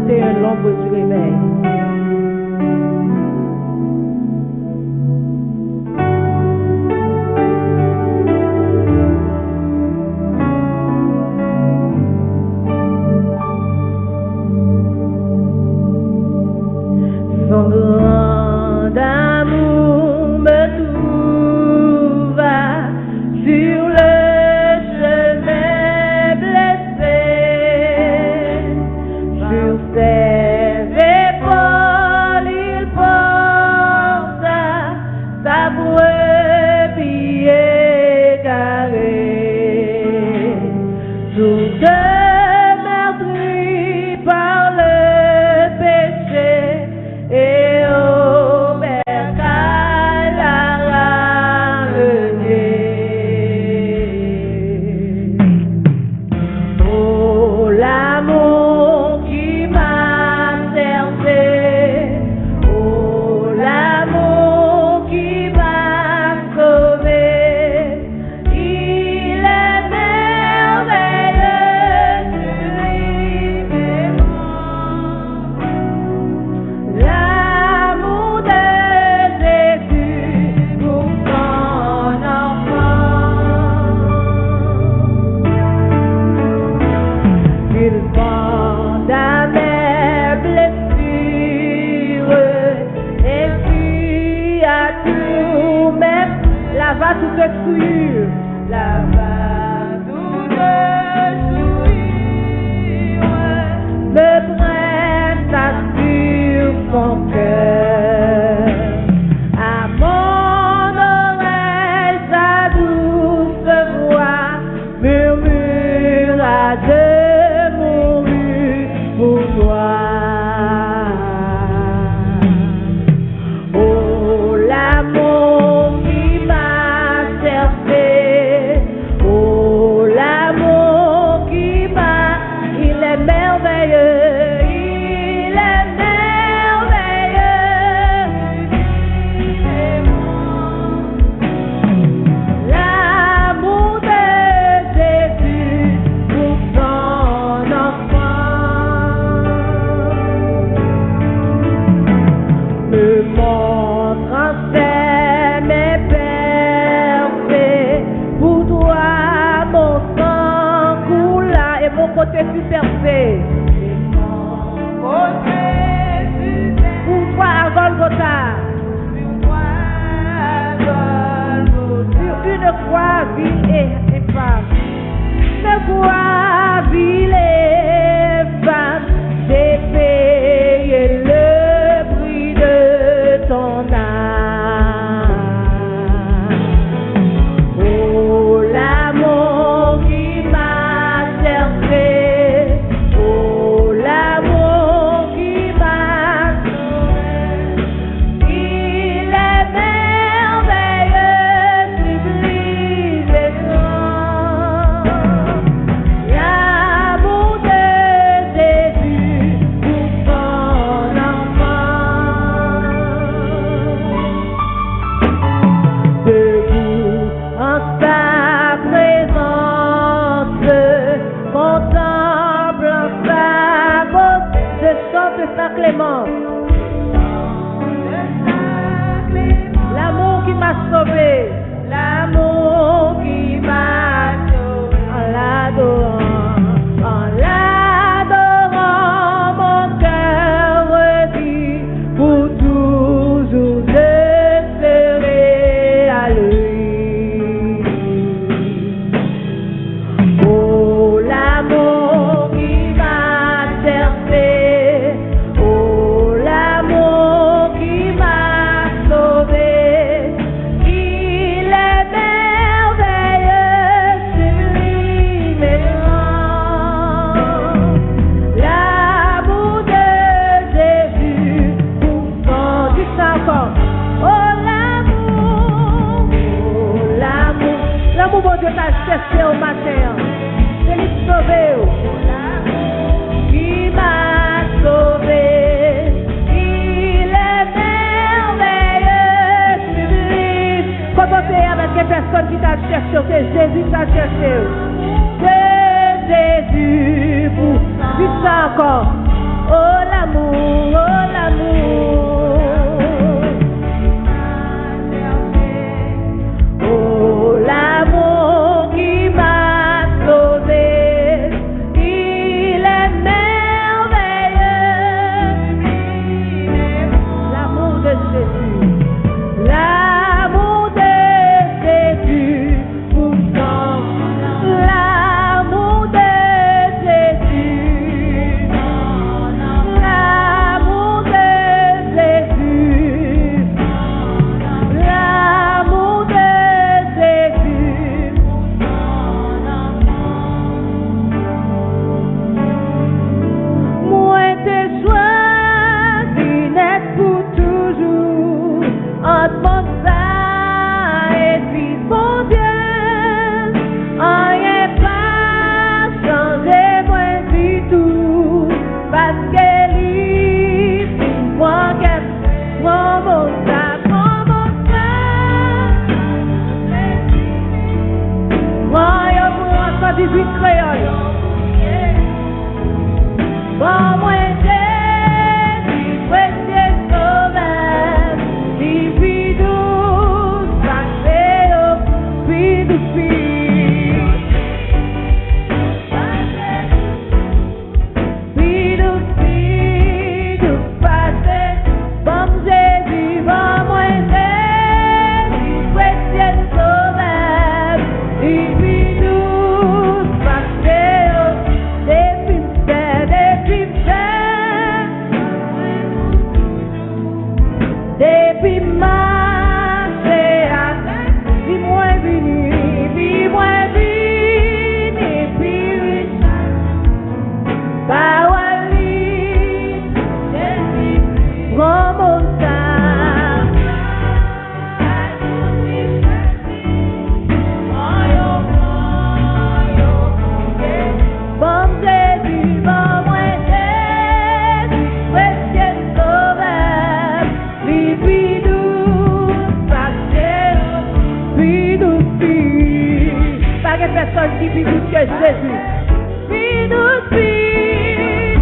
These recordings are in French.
31 l'ombre du réveil. Son grand amour me trouva sur le chemin blessé. Sur ses épaules il porta sa brebis égarée. Toute meurtrie par le péché et au bercail l'a ramené. Oh, l'amour qui m'a cherché, oh, l'amour qui m'a sauvé, il est merveilleux, sublimément. L'amour de Jésus pour son enfant. Il banda mes blessures et puis à tout même lava toute souillure, lava toute souillure, me pressa sur son cœur. À mon oreille sa douce voix murmura de mourir pour toi. Oh, l'amour qui m'a cherché, oh, l'amour qui m'a, il est merveilleux, il est merveilleux, l'amour de Jésus pour son enfant. Me montrant ses mes percées, pour toi mon sang coula et mon côté fut percé. Pour toi à Golgotha, sur une croix vile et infâme, une croix vile et infâme, j'ai payé le prix de ton âme. Oh, l'amour qui m'a cherché, oh, l'amour qui m'a sauvé, il est merveilleux, sublime et grand. L'amour de Jésus pour son enfant. Debout en sa présence, contemplant sa beauté, je chante sa clémence. L'amour qui m'a sauvé, l'amour qui m'a sauvé, en l'adorant, mon cœur redit, pour toujours je serai à lui. Oh, l'amour qui m'a cherché, oh, l'amour Jésus. Puis nous suit.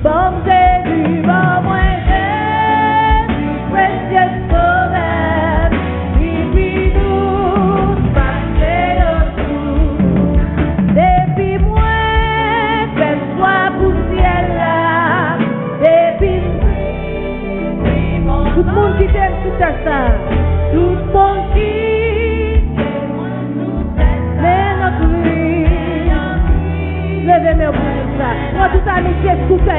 Bon Jésus, bon moi Jésus, précieux sauveur. Puis nous passer autour. Depuis moi, fais-toi pour ciel là. Depuis tout le monde qui t'aime tout à ça. Tout le monde qui mais notre vie. Levez-moi pour ça. Moi tout amitié tout ça.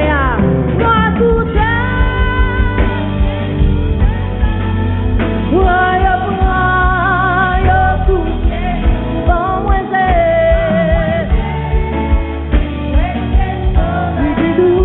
Moi tout ça. Moi tout. Bon moi c'est. Bidou.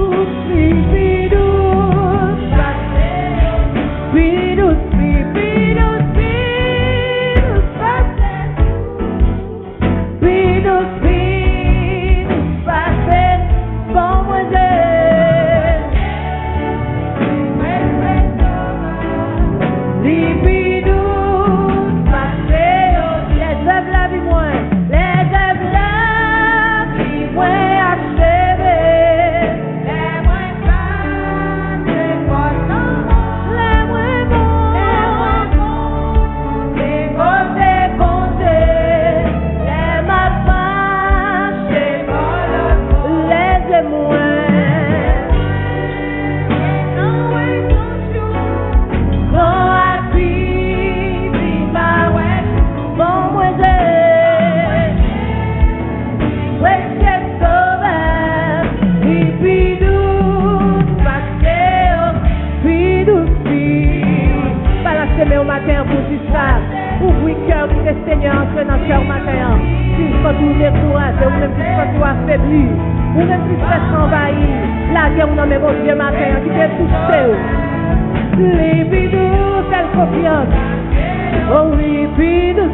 Seigneur, entre dans le cœur matin. Si quand vous découragez, ou même si quand vous affaibli, ou même si vous envahi, la guerre, non, mais mon Dieu matin, qui fait tout ça. Les bidous, quelle confiance. Oh oui, bidous,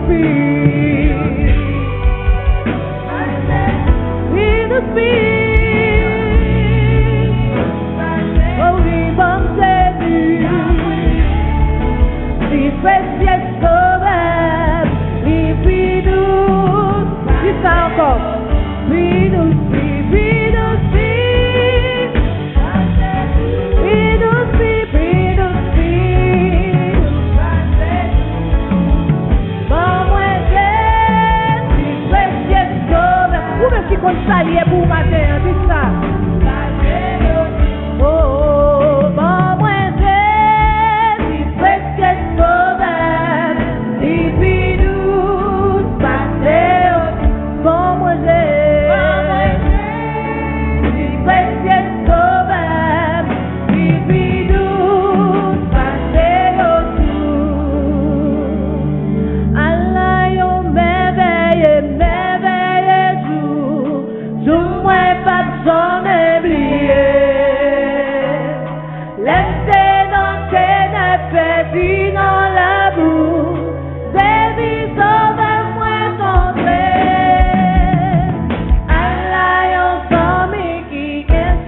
oh oui, bon Jésus. Si précieux sauveur. Dis ça encore. Bon, moi, Jésus, précieux sauveur. Ou même qui compte saluer pour matin, dis ça. Oh, bon, moi, Jésus, précieux sauveur. Bon moi Jésus, précieux sauveur, puis douce, passez autour. Allah yon merveille jour, jour moi pas jamais oublié. Laissez dans tes neufs perdu dans la boue, Jésus sauveur moi tombé. Allah yon famille qui est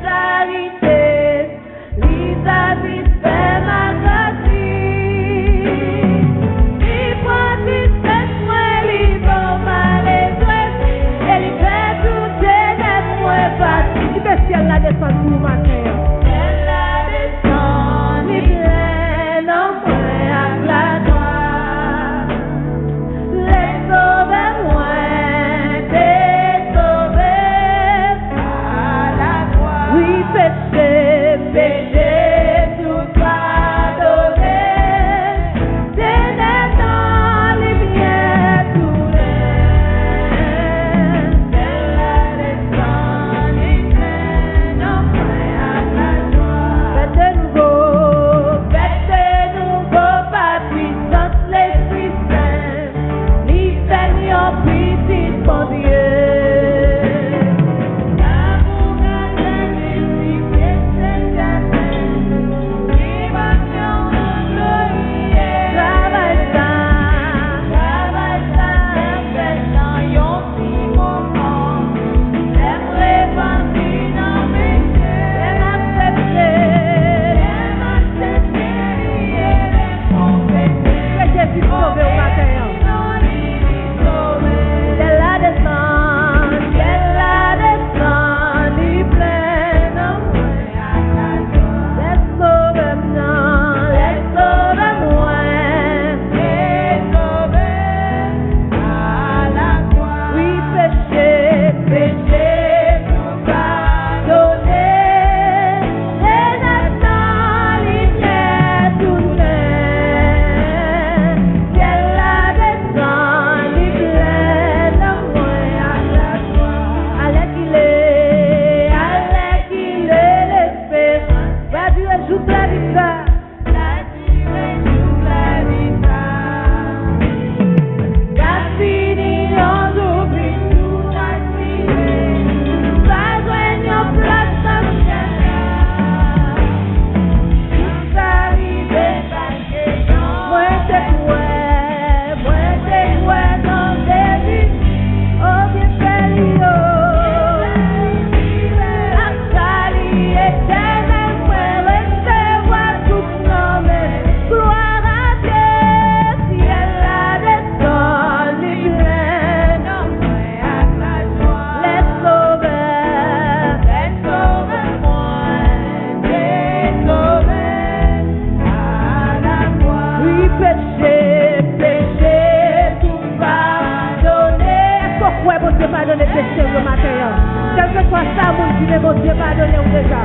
imaginer mon Dieu pardonner ou déjà.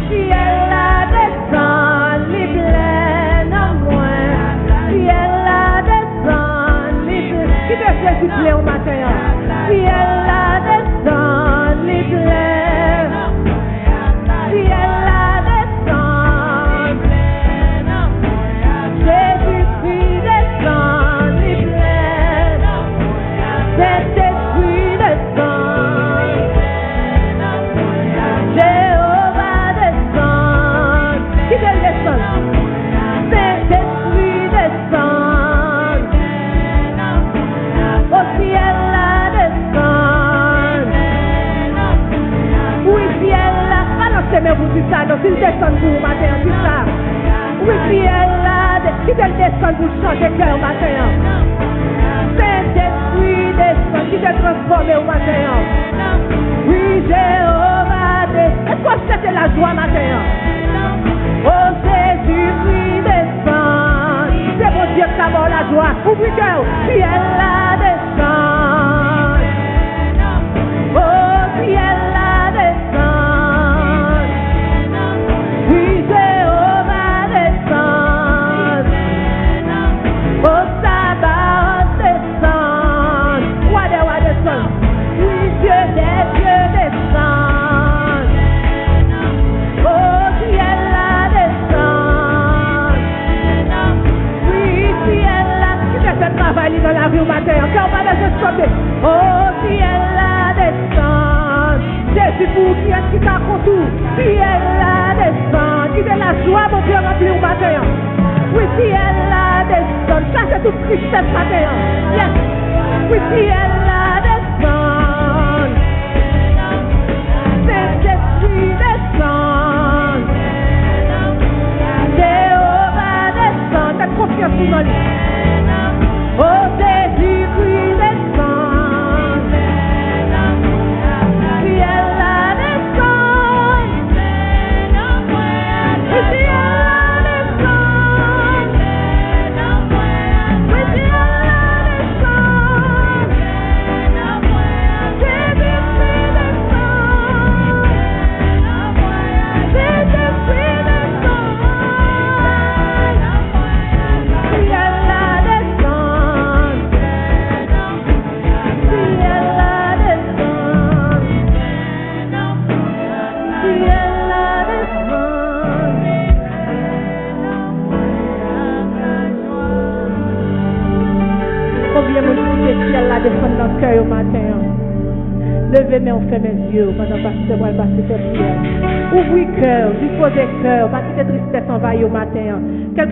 Ciel la descend, li pleine en moi. Ciel la descend, li pleine. Qui te fait s'il plaît au matin? Ciel la descend, li pleine. Ciel la descend, Jésus-Christ descend, li pleine. Saint-Esprit descend, Jéhovah descend. Qui te descend? Saint-Esprit descend, au ciel la descend. Oui, ciel la, balancez mais vous dites ça, donc il descend pour vous matin, dit ça. Oui, ciel la, qui te descend pour changer cœur matin. Saint-Esprit descend, qui te transforme au matin. Oui, Jéhovah descend. Est-ce qu'on cherche la joie matin? Oh, Jésus-Christ descend. C'est mon Dieu qui a la joie. Ouvre cœur, ciel la descend. Oh, ciel la descend. Oui, Jéhovah descend. Oh, sabbat descend. Wade descend. Oui, Dieu des dieux descend. Oh, ciel la descend. Oui, ciel la. Qui fait ce travail dans la vie au matin? Encore pas de se stopper. Oh, ciel la descend. Jésus pour qui est-ce qui t'a contour? Ciel la descend. Qui de la joie, mon Dieu, rempli au matin? Oui, ciel la descend. Ça, c'est toute tristesse matin. Yes. Oui, ciel la descend. Saint-Esprit descend. Jéhovah descend. T'as confiance en lui. Oh, Jésus-Christ descend. Ciel la descend. Oui, ciel la descend. Oui, ciel la descend. Jésus-Christ descend. Jésus-Christ descend. Ciel la descend. Ciel la descend. Ciel la descend. Combien de ciel la descend dans le cœur au matin? Levez mes, on fait mes yeux pendant que pasteur va passer cette prière. Ouvrez cœur, disposez cœur, pas quitter tristesse envahie au matin.